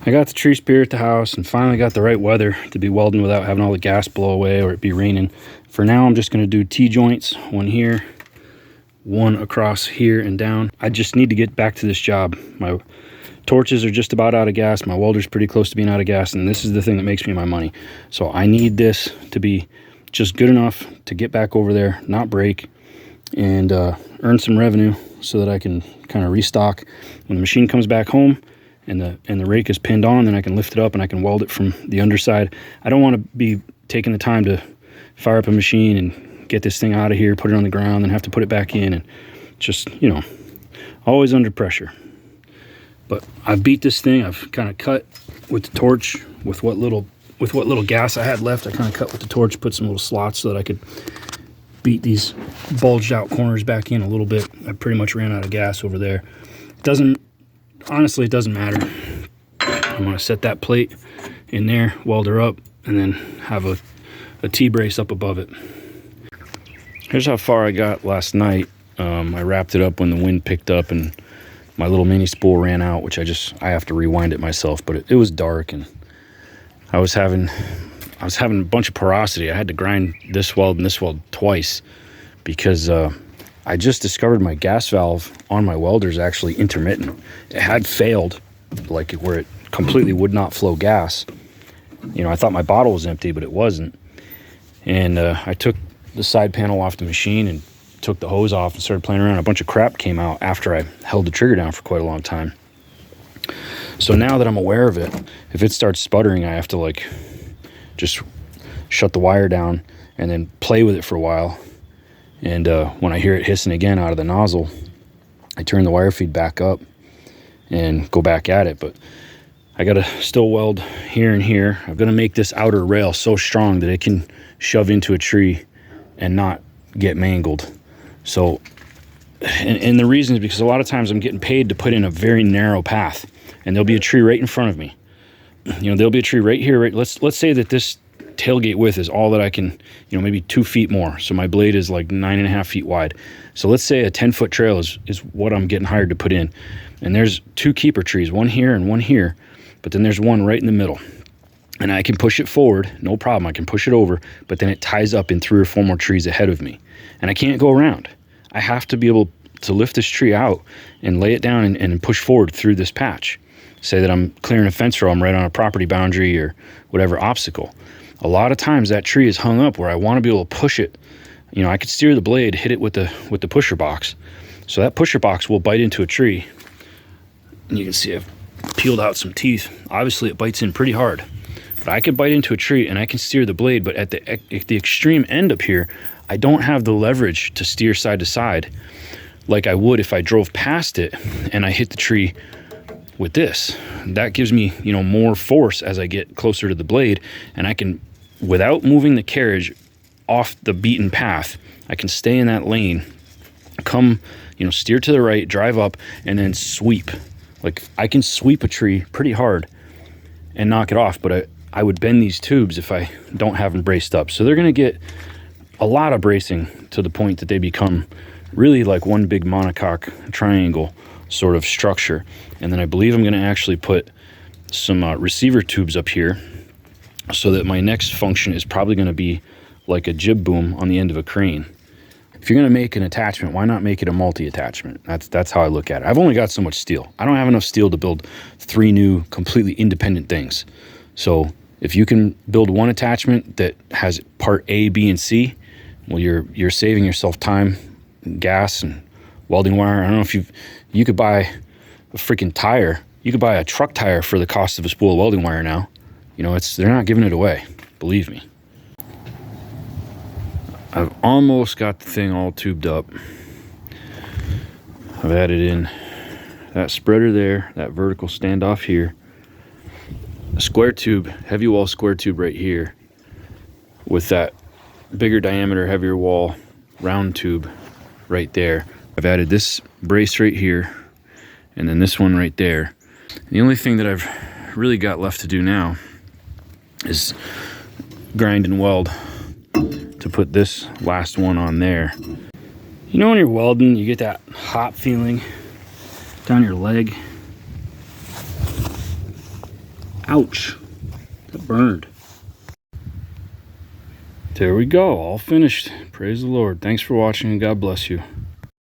I got the tree spear at the house and finally got the right weather to be welding without having all the gas blow away or it be raining. For now, I'm just going to do T-joints, one here, one across here and down. I just need to get back to this job. My torches are just about out of gas. My welder's pretty close to being out of gas, and this is the thing that makes me my money. So I need this to be just good enough to get back over there, not break, and earn some revenue so that I can kind of restock. When the machine comes back home and the rake is pinned on, then I can lift it up and I can weld it from the underside. I don't want to be taking the time to fire up a machine and get this thing out of here, put it on the ground, then have to put it back in, and just, you know, always under pressure. But I've beat this thing. I've kind of cut with the torch with what little gas I had left. I kind of cut with the torch, put some little slots so that I could beat these bulged out corners back in a little bit. I pretty much ran out of gas over there. Honestly, it doesn't matter. I'm gonna set that plate in there, weld her up, and then have a T-brace up above it. Here's how far I got last night. I wrapped it up when the wind picked up and my little mini spool ran out, which I have to rewind it myself, but it was dark and I was having a bunch of porosity. I had to grind this weld and this weld twice because I just discovered my gas valve on my welder is actually intermittent. It had failed, like where it completely would not flow gas. You know, I thought my bottle was empty, but it wasn't. And I took the side panel off the machine and took the hose off and started playing around. A bunch of crap came out after I held the trigger down for quite a long time. So now that I'm aware of it, if it starts sputtering, I have to like just shut the wire down and then play with it for a while. And when I hear it hissing again out of the nozzle, I turn the wire feed back up and go back at it. But I gotta still weld here and here. I'm gonna make this outer rail so strong that it can shove into a tree and not get mangled. So, and the reason is because a lot of times I'm getting paid to put in a very narrow path, and there'll be a tree right in front of me. You know, there'll be a tree right here. Right, let's say that this tailgate width is all that I can, you know, maybe 2 feet more. So my blade is like 9.5 feet wide. So let's say a 10-foot trail is what I'm getting hired to put in. And there's 2 keeper trees, one here and one here, but then there's one right in the middle. And I can push it forward, no problem. I can push it over, but then it ties up in 3 or 4 more trees ahead of me. And I can't go around. I have to be able to lift this tree out and lay it down and push forward through this patch. Say that I'm clearing a fence row, I'm right on a property boundary or whatever obstacle. A lot of times that tree is hung up where I want to be able to push it. You know, I could steer the blade, hit it with the pusher box. So that pusher box will bite into a tree. And you can see I've peeled out some teeth. Obviously it bites in pretty hard. But I can bite into a tree and I can steer the blade, but at the extreme end up here, I don't have the leverage to steer side to side like I would if I drove past it and I hit the tree with this. That gives me, you know, more force as I get closer to the blade, and I can, without moving the carriage off the beaten path, I can stay in that lane, come, you know, steer to the right, drive up, and then sweep. Like I can sweep a tree pretty hard and knock it off, but I would bend these tubes if I don't have them braced up. So they're gonna get a lot of bracing to the point that they become really like one big monocoque triangle sort of structure. And then I believe I'm going to actually put some receiver tubes up here so that my next function is probably going to be like a jib boom on the end of a crane. If you're going to make an attachment, why not make it a multi-attachment? That's how I look at it. I've only got so much steel. I don't have enough steel to build 3 new completely independent things. So if you can build one attachment that has part A, B, and C, well, you're saving yourself time, gas, and welding wire. I don't know if you could buy a freaking tire. You could buy a truck tire for the cost of a spool of welding wire now. You know, they're not giving it away, believe me. I've almost got the thing all tubed up. I've added in that spreader there, that vertical standoff here, a square tube, heavy wall square tube right here with that bigger diameter, heavier wall round tube right there. I've added this brace right here and then this one right there. The only thing that I've really got left to do now is grind and weld to put this last one on there. You know when you're welding, you get that hot feeling down your leg? Ouch, that burned. There we go, all finished. Praise the Lord. Thanks for watching and God bless you.